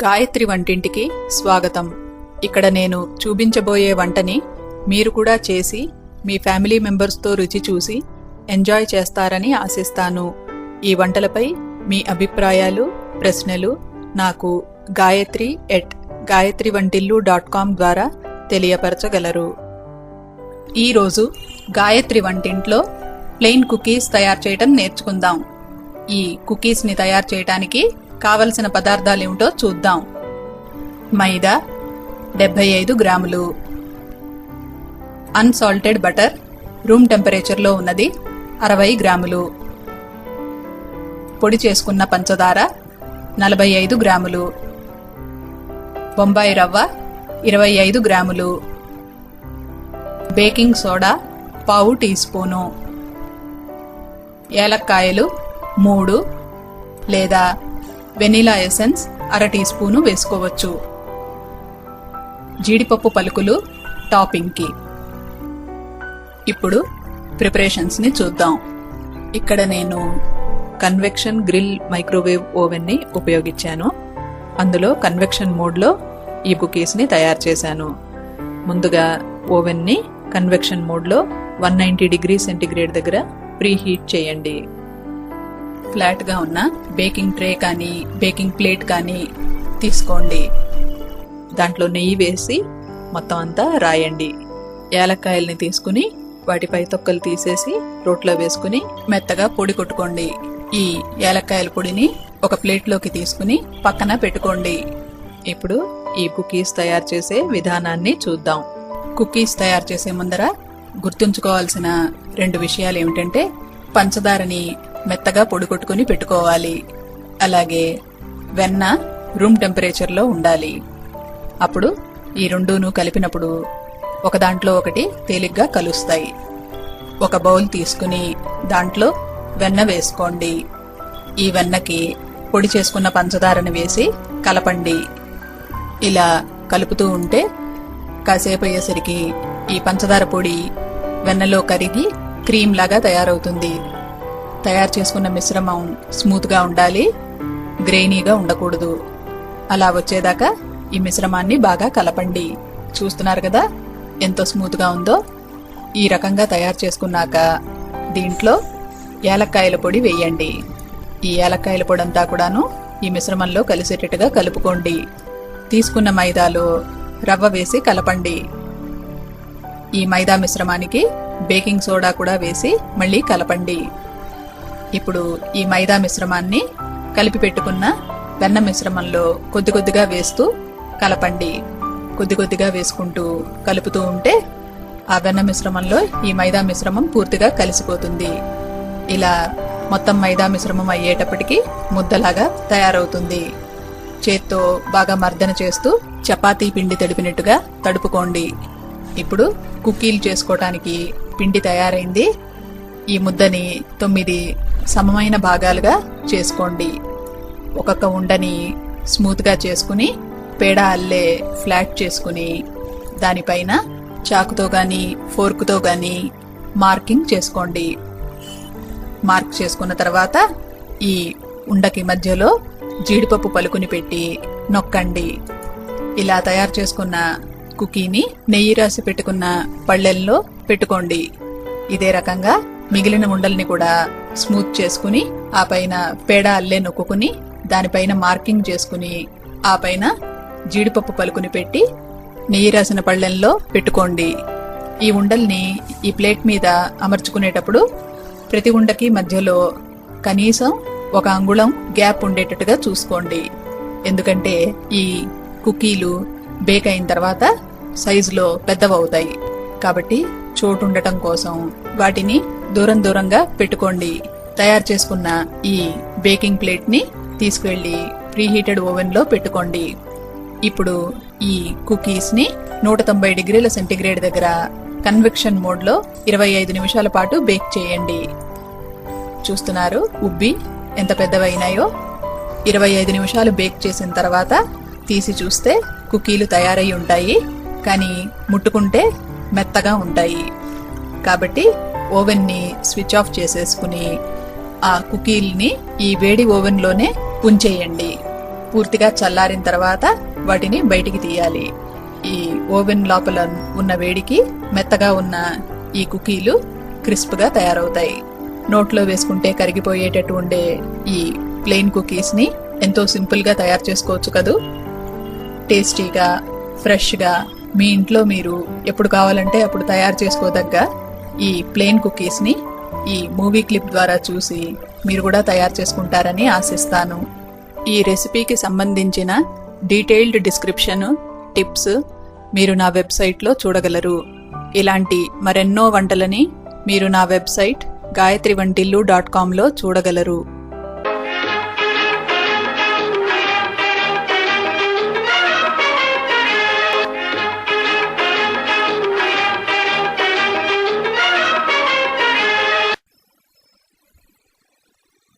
గాయత్రి వంటింటికి స్వాగతం. ఇక్కడ నేను చూపించబోయే వంటని మీరు కూడా చేసి మీ ఫ్యామిలీ మెంబర్స్తో రుచి చూసి ఎంజాయ్ చేస్తారని ఆశిస్తాను. ఈ వంటలపై మీ అభిప్రాయాలు, ప్రశ్నలు నాకు gayatri@gayatrivantillu.com ద్వారా తెలియపరచగలరు. ఈరోజు గాయత్రి వంటింట్లో ప్లెయిన్ కుకీస్ తయారు చేయటం నేర్చుకుందాం. ఈ కుకీస్ని తయారు చేయటానికి కావలసిన పదార్థాలేమిటో చూద్దాం. మైదా 75 గ్రాములు, అన్సాల్టెడ్ బటర్ రూమ్ టెంపరేచర్లో ఉన్నది 60 గ్రాములు, పొడి చేసుకున్న పంచదార 45 గ్రాములు, బొంబాయి రవ్వ 25 గ్రాములు, బేకింగ్ సోడా 1/2 టీ స్పూను, ఏలక్కాయలు 3 లేదా వెనిలా ఎసెన్స్ 1/2 టీ స్పూను వేసుకోవచ్చు. జీడిపప్పు పలుకులు టాపింగ్కి. ఇప్పుడు ప్రిపరేషన్స్ ని చూద్దాం. ఇక్కడ నేను కన్వెక్షన్ గ్రిల్ మైక్రోవేవ్ ఓవెన్ ని ఉపయోగించాను. అందులో కన్వెక్షన్ మోడ్లో ఈ కుకీస్ ని తయారు చేశాను. ముందుగా ఓవెన్ ని కన్వెక్షన్ మోడ్లో 190 డిగ్రీ సెంటీగ్రేడ్ దగ్గర ప్రీ హీట్ చేయండి. ఫ్లాట్ గా ఉన్న బేకింగ్ ట్రే కానీ బేకింగ్ ప్లేట్ కానీ తీసుకోండి. దాంట్లో నెయ్యి వేసి మొత్తం అంతా రాయండి. ఏలక్కాయల్ని తీసుకుని వాటిపై తొక్కలు తీసేసి రోట్లో వేసుకుని మెత్తగా పొడి కొట్టుకోండి. ఈ ఏలక్కాయల పొడిని ఒక ప్లేట్లోకి తీసుకుని పక్కన పెట్టుకోండి. ఇప్పుడు ఈ కుకీస్ తయారు చేసే విధానాన్ని చూద్దాం. కుకీస్ తయారు చేసే ముందర గుర్తుంచుకోవాల్సిన 2 విషయాలు ఏమిటంటే, పంచదారని మెత్తగా పొడి కొట్టుకుని పెట్టుకోవాలి. అలాగే వెన్న రూమ్ టెంపరేచర్లో ఉండాలి. అప్పుడు ఈ రెండూను కలిపినప్పుడు ఒక దాంట్లో ఒకటి తేలిగ్గా కలుస్తాయి. ఒక బౌల్ తీసుకుని దాంట్లో వెన్న వేసుకోండి. ఈ వెన్నకి పొడి చేసుకున్న పంచదారని వేసి కలపండి. ఇలా కలుపుతూ ఉంటే కాసేపు అయ్యేసరికి ఈ పంచదార పొడి వెన్నలో కరిగి క్రీమ్ లాగా తయారవుతుంది. తయారు చేసుకున్న మిశ్రమం స్మూత్ గా ఉండాలి, గ్రెయినీగా ఉండకూడదు. అలా వచ్చేదాకా ఈ మిశ్రమాన్ని బాగా కలపండి. చూస్తున్నారు కదా ఎంతో స్మూత్ గా ఉందో. ఈ రకంగా తయారు చేసుకున్నాక దీంట్లో ఏలక్కాయల పొడి వేయండి. ఈ ఏలక్కాయల పొడి అంతా కూడాను ఈ మిశ్రమంలో కలిసేటట్టుగా కలుపుకోండి. తీసుకున్న మైదాలో రవ్వ వేసి కలపండి. ఈ మైదా మిశ్రమానికి బేకింగ్ సోడా కూడా వేసి మళ్ళీ కలపండి. ఇప్పుడు ఈ మైదా మిశ్రమాన్ని కలిపి పెట్టుకున్న వెన్న మిశ్రమంలో కొద్ది కొద్దిగా వేస్తూ కలపండి. కొద్ది కొద్దిగా వేసుకుంటూ కలుపుతూ ఉంటే ఆ వెన్న మిశ్రమంలో ఈ మైదా మిశ్రమం పూర్తిగా కలిసిపోతుంది. ఇలా మొత్తం మైదా మిశ్రమం అయ్యేటప్పటికి ముద్దలాగా తయారవుతుంది. చేత్తో బాగా మర్దన చేస్తూ చపాతీ పిండి తడిపినట్టుగా తడుపుకోండి. ఇప్పుడు కుకీలు చేసుకోవటానికి పిండి తయారైంది. ఈ ముద్దని 9 సమమైన భాగాలుగా చేసుకోండి. ఒక్కొక్క ఉండని స్మూత్ గా చేసుకుని పేడ అల్లే ఫ్లాట్ చేసుకుని దానిపైన చాకుతో గాని ఫోర్కుతో గాని మార్కింగ్ చేసుకోండి. మార్క్ చేసుకున్న తర్వాత ఈ ఉండకి మధ్యలో జీడిపప్పు పలుకుని పెట్టి నొక్కండి. ఇలా తయారు చేసుకున్న కుకీని నెయ్యి రాసి పెట్టుకున్న పళ్ళెల్లో పెట్టుకోండి. ఇదే రకంగా మిగిలిన ఉండల్ని కూడా స్మూత్ చేసుకుని ఆ పైన పేడ అల్లే నొక్కుని దానిపైన మార్కింగ్ చేసుకుని ఆ పైన జీడిపప్పు పలుకుని పెట్టి నెయ్యి రాసిన పళ్ళెంలో పెట్టుకోండి. ఈ ఉండల్ని ఈ ప్లేట్ మీద అమర్చుకునేటప్పుడు ప్రతి ఉండకి మధ్యలో కనీసం 1 అంగుళం గ్యాప్ ఉండేటట్టుగా చూసుకోండి. ఎందుకంటే ఈ కుకీలు బేక్ అయిన తర్వాత సైజులో పెద్దవవుతాయి. కాబట్టి చోటు ఉండటం కోసం వాటిని దూరం దూరంగా పెట్టుకోండి. తయారు చేసుకున్న ఈ బేకింగ్ ప్లేట్ ని తీసుకువెళ్లి ప్రీహీటెడ్ ఓవెన్ లో పెట్టుకోండి. ఇప్పుడు ఈ కుకీస్ ని 190 డిగ్రీల సెంటీగ్రేడ్ దగ్గర కన్వెక్షన్ మోడ్ లో 25 నిమిషాల పాటు బేక్ చేయండి. చూస్తున్నారు ఉబ్బి ఎంత పెద్దవైనాయో. 25 నిమిషాలు బేక్ చేసిన తర్వాత తీసి చూస్తే కుకీలు తయారై ఉంటాయి. కానీ ముట్టుకుంటే మెత్తగా ఉంటాయి. కాబట్టి ఓవెన్ ని స్విచ్ ఆఫ్ చేసేసుకుని ఆ కుకీల్ని ఈ వేడి ఓవెన్ లోనే ఉంచేయండి. పూర్తిగా చల్లారిన తర్వాత వాటిని బయటికి తీయాలి. ఈ ఓవెన్ లోపల ఉన్న వేడికి మెత్తగా ఉన్న ఈ కుకీలు క్రిస్ప్ గా తయారవుతాయి. నోట్లో వేసుకుంటే కరిగిపోయేటట్టు ఉండే ఈ ప్లెయిన్ కుకీస్ ని ఎంతో సింపుల్ గా తయారు చేసుకోవచ్చు కదూ. టేస్టీగా, ఫ్రెష్ గా మీ ఇంట్లో మీరు ఎప్పుడు కావాలంటే అప్పుడు తయారు చేసుకోదగ్గ ఈ ప్లెయిన్ కుకీస్ ని ఈ మూవీ క్లిప్ ద్వారా చూసి మీరు కూడా తయారు చేసుకుంటారని ఆశిస్తాను. ఈ రెసిపీకి సంబంధించిన డీటెయిల్డ్ డిస్క్రిప్షన్, టిప్స్ మీరు నా వెబ్సైట్లో చూడగలరు. ఇలాంటి మరెన్నో వంటలని మీరు నా వెబ్సైట్ gayatrivantillu.com లో చూడగలరు.